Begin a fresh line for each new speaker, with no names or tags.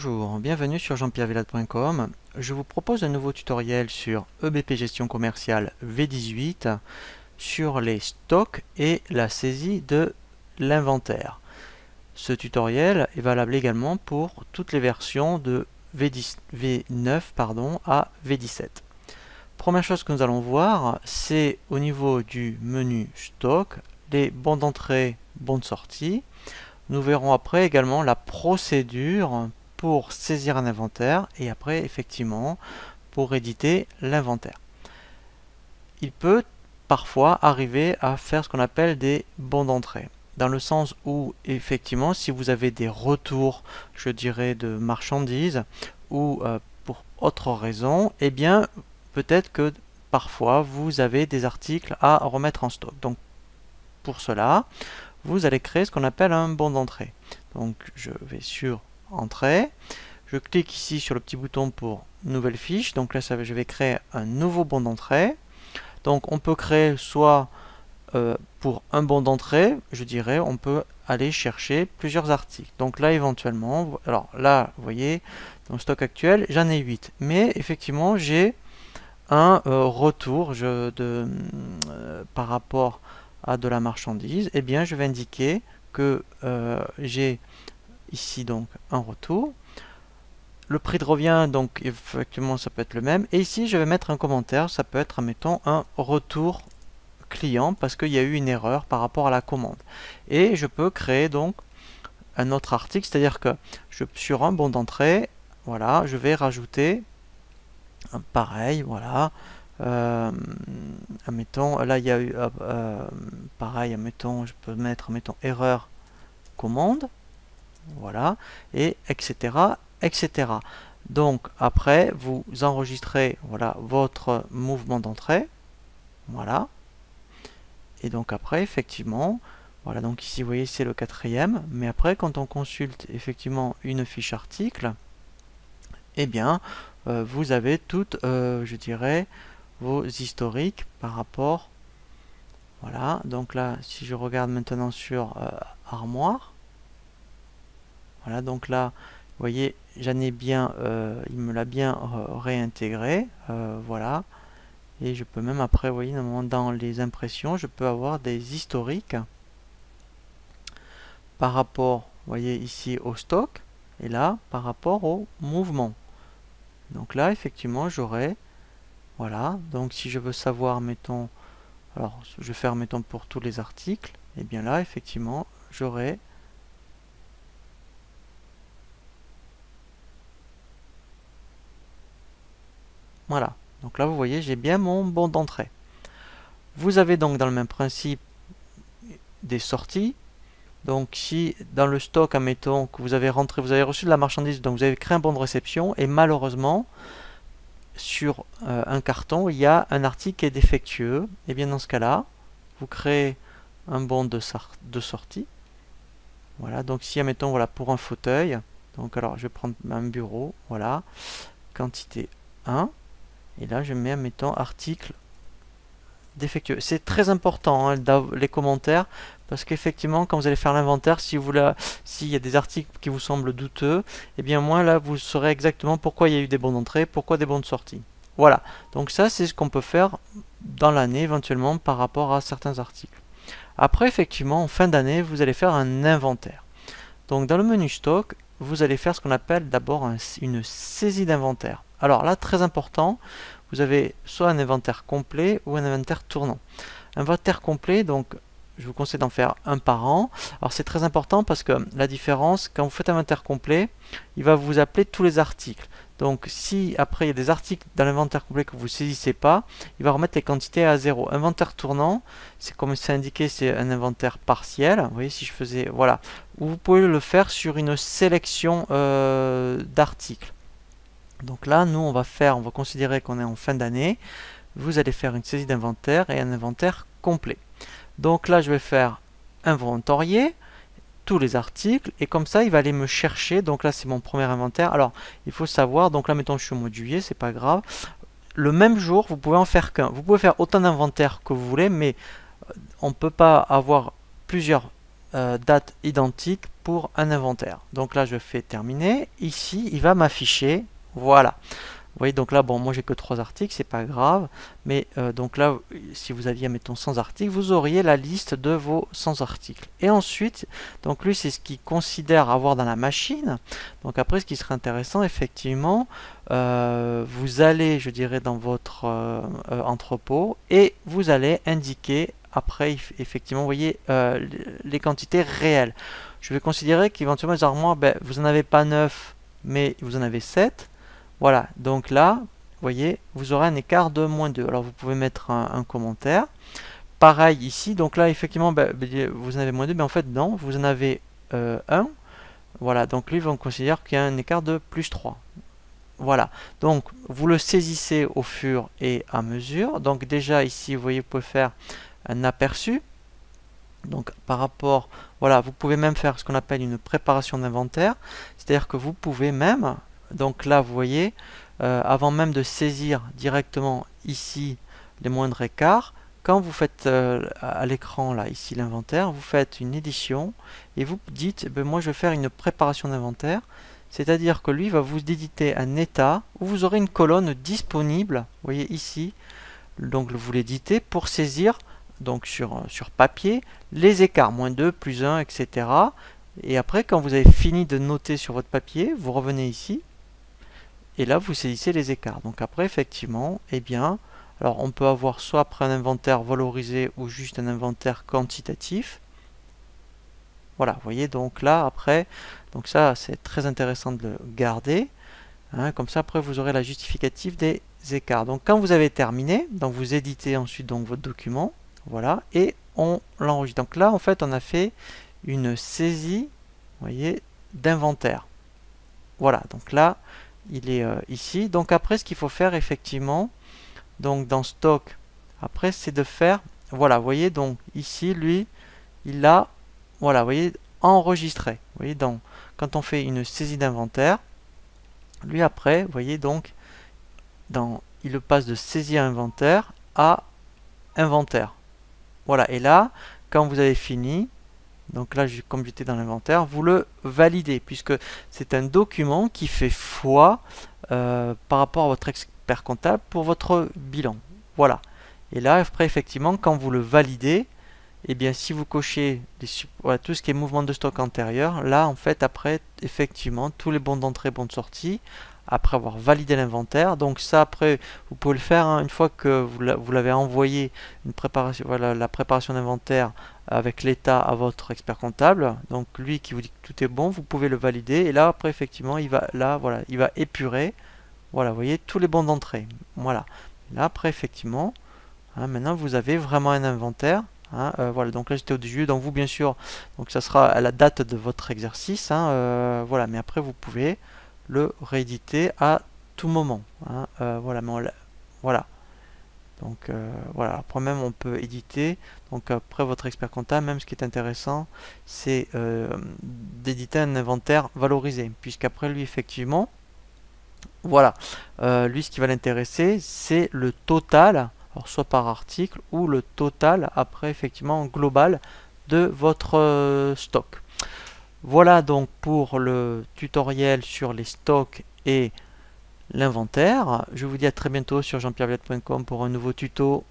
Bonjour, bienvenue sur jean-pierre-villade.com. Je vous propose un nouveau tutoriel sur EBP Gestion Commerciale V18 sur les stocks et la saisie de l'inventaire. Ce tutoriel est valable également pour toutes les versions de V9 à V17. Première chose que nous allons voir, c'est au niveau du menu stock, les bons d'entrée, bons de sortie. Nous verrons après également la procédure pour saisir un inventaire et après effectivement pour éditer l'inventaire. Il peut parfois arriver à faire ce qu'on appelle des bons d'entrée, dans le sens où effectivement si vous avez des retours, je dirais, de marchandises ou pour autre raison, eh bien peut-être que parfois vous avez des articles à remettre en stock. Donc pour cela, vous allez créer ce qu'on appelle un bon d'entrée. Donc je vais sur Entrée, je clique ici sur le petit bouton pour Nouvelle fiche, donc là je vais créer un nouveau bon d'entrée. Donc on peut créer soit pour un bon d'entrée, je dirais, on peut aller chercher plusieurs articles. Donc là éventuellement, alors là vous voyez, dans le stock actuel, j'en ai 8. Mais effectivement j'ai un retour par rapport à de la marchandise, et bien je vais indiquer que j'ai ici donc un retour. Le prix de revient, donc effectivement ça peut être le même. Et ici je vais mettre un commentaire, ça peut être, admettons, un retour client parce qu'il y a eu une erreur par rapport à la commande. Et je peux créer donc un autre article, c'est-à-dire que sur un bon d'entrée, voilà, je vais rajouter pareil, voilà. Admettons, là il y a eu pareil, admettons, je peux mettre, admettons, erreur commande, voilà, et etc. etc. Donc après vous enregistrez, voilà, votre mouvement d'entrée, voilà, et donc après effectivement, voilà, donc ici vous voyez c'est le 4e, mais après quand on consulte effectivement une fiche article, eh bien vous avez toutes, je dirais, vos historiques par rapport, voilà, donc là si je regarde maintenant sur armoire, voilà, donc là vous voyez j'en ai bien, il me l'a bien réintégré, voilà, et je peux même après, vous voyez, dans les impressions je peux avoir des historiques par rapport, vous voyez ici au stock, et là par rapport au mouvement. Donc là effectivement j'aurai, voilà, donc si je veux savoir, mettons, alors je vais faire, mettons, pour tous les articles, et bien là effectivement j'aurai, voilà, donc là vous voyez j'ai bien mon bon d'entrée. Vous avez donc dans le même principe des sorties. Donc si dans le stock, admettons que vous avez reçu de la marchandise, donc vous avez créé un bon de réception et malheureusement sur un carton il y a un article qui est défectueux, et bien dans ce cas là vous créez un bon de sortie. Voilà, donc si admettons, voilà, pour un fauteuil, donc alors je vais prendre un bureau, voilà, quantité 1, et là je mets, admettons, article défectueux. C'est très important, hein, les commentaires, parce qu'effectivement quand vous allez faire l'inventaire, s'il y a des articles qui vous semblent douteux, et bien moi là vous saurez exactement pourquoi il y a eu des bons d'entrée, pourquoi des bons de sortie. Voilà, donc ça c'est ce qu'on peut faire dans l'année éventuellement par rapport à certains articles. Après effectivement en fin d'année vous allez faire un inventaire. Donc dans le menu stock vous allez faire ce qu'on appelle d'abord une saisie d'inventaire. Alors là très important, vous avez soit un inventaire complet ou un inventaire tournant. Inventaire complet, donc je vous conseille d'en faire un par an. Alors c'est très important parce que la différence, quand vous faites un inventaire complet, il va vous appeler tous les articles. Donc si après il y a des articles dans l'inventaire complet que vous ne saisissez pas, il va remettre les quantités à 0. Inventaire tournant, c'est comme c'est indiqué, c'est un inventaire partiel. Vous voyez, si je faisais, voilà, vous pouvez le faire sur une sélection d'articles. Donc là, nous, on va considérer qu'on est en fin d'année. Vous allez faire une saisie d'inventaire et un inventaire complet. Donc là, je vais faire inventorier tous les articles et comme ça, il va aller me chercher. Donc là, c'est mon premier inventaire. Alors, il faut savoir, donc là, mettons, je suis au mois de juillet, c'est pas grave. Le même jour, vous pouvez en faire qu'un. Vous pouvez faire autant d'inventaires que vous voulez, mais on ne peut pas avoir plusieurs dates identiques pour un inventaire. Donc là, je fais terminer. Ici, il va m'afficher, voilà. Vous voyez, donc là, bon, moi j'ai que 3 articles, c'est pas grave, mais donc là, si vous aviez, mettons, 100 articles, vous auriez la liste de vos 100 articles. Et ensuite, donc lui, c'est ce qu'il considère avoir dans la machine. Donc après, ce qui serait intéressant, effectivement, vous allez, je dirais, dans votre entrepôt, et vous allez indiquer, après, effectivement, vous voyez, les quantités réelles. Je vais considérer qu'éventuellement, les armoires, ben, vous n'en avez pas 9, mais vous en avez 7. Voilà, donc là, vous voyez, vous aurez un écart de -2. Alors vous pouvez mettre un commentaire. Pareil ici, donc là, effectivement, vous en avez -2, mais en fait, non, vous en avez 1. Voilà, donc lui, on considère qu'il y a un écart de +3. Voilà, donc vous le saisissez au fur et à mesure. Donc déjà, ici, vous voyez, vous pouvez faire un aperçu. Donc par rapport, voilà, vous pouvez même faire ce qu'on appelle une préparation d'inventaire. C'est-à-dire que vous pouvez même... Donc là, vous voyez, avant même de saisir directement ici les moindres écarts, quand vous faites à l'écran, là, ici l'inventaire, vous faites une édition et vous dites, moi je vais faire une préparation d'inventaire. C'est-à-dire que lui va vous éditer un état où vous aurez une colonne disponible, vous voyez ici, donc vous l'éditez pour saisir donc sur papier les écarts, -2, +1, etc. Et après, quand vous avez fini de noter sur votre papier, vous revenez ici. Et là, vous saisissez les écarts. Donc après, effectivement, eh bien, alors on peut avoir soit après un inventaire valorisé ou juste un inventaire quantitatif. Voilà, vous voyez, donc là, après, donc ça, c'est très intéressant de le garder. Hein, comme ça, après, vous aurez la justificative des écarts. Donc quand vous avez terminé, donc vous éditez ensuite donc, votre document. Voilà, et on l'enregistre. Donc là, en fait, on a fait une saisie, vous voyez, d'inventaire. Voilà, donc là, il est ici. Donc après, ce qu'il faut faire effectivement, donc dans stock, après c'est de faire, voilà, vous voyez, donc ici, lui, il a, voilà, vous voyez, enregistré. Vous voyez, donc quand on fait une saisie d'inventaire, lui après, vous voyez, donc, il passe de saisie à inventaire à inventaire. Voilà, et là, quand vous avez fini, donc là, comme j'étais dans l'inventaire, vous le validez, puisque c'est un document qui fait foi par rapport à votre expert comptable pour votre bilan. Voilà. Et là, après, effectivement, quand vous le validez, eh bien, si vous cochez voilà, tout ce qui est mouvement de stock antérieur, là, en fait, après, effectivement, tous les bons d'entrée, bons de sortie, après avoir validé l'inventaire. Donc ça, après, vous pouvez le faire hein, une fois que vous l'avez envoyé une préparation, voilà, la préparation d'inventaire avec l'état à votre expert comptable. Donc lui qui vous dit que tout est bon, vous pouvez le valider. Et là, après, effectivement, il va là, voilà, il va épurer. Voilà, vous voyez tous les bons d'entrée. Voilà. Là, après, effectivement, hein, maintenant vous avez vraiment un inventaire. Hein, voilà, donc là j'étais au 10 juillet, donc vous bien sûr, donc ça sera à la date de votre exercice. Hein, voilà, mais après vous pouvez le rééditer à tout moment. Hein, voilà, mais voilà. Donc voilà, après même on peut éditer. Donc après votre expert comptable, même ce qui est intéressant, c'est d'éditer un inventaire valorisé, puisqu'après lui effectivement, voilà, lui ce qui va l'intéresser, c'est le total, alors soit par article ou le total après effectivement global de votre stock. Voilà donc pour le tutoriel sur les stocks et l'inventaire. Je vous dis à très bientôt sur jeanpierrevillette.com pour un nouveau tuto